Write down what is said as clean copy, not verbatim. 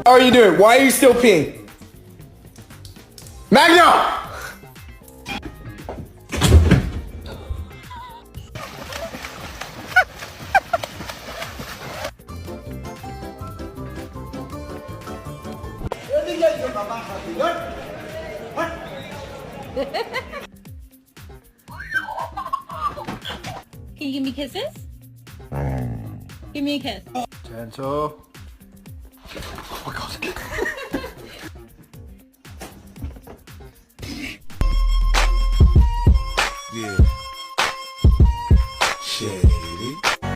How are you doing? Why are you still peeing? Magna! Can you give me kisses? Give me a kiss. Gentle. Oh my god.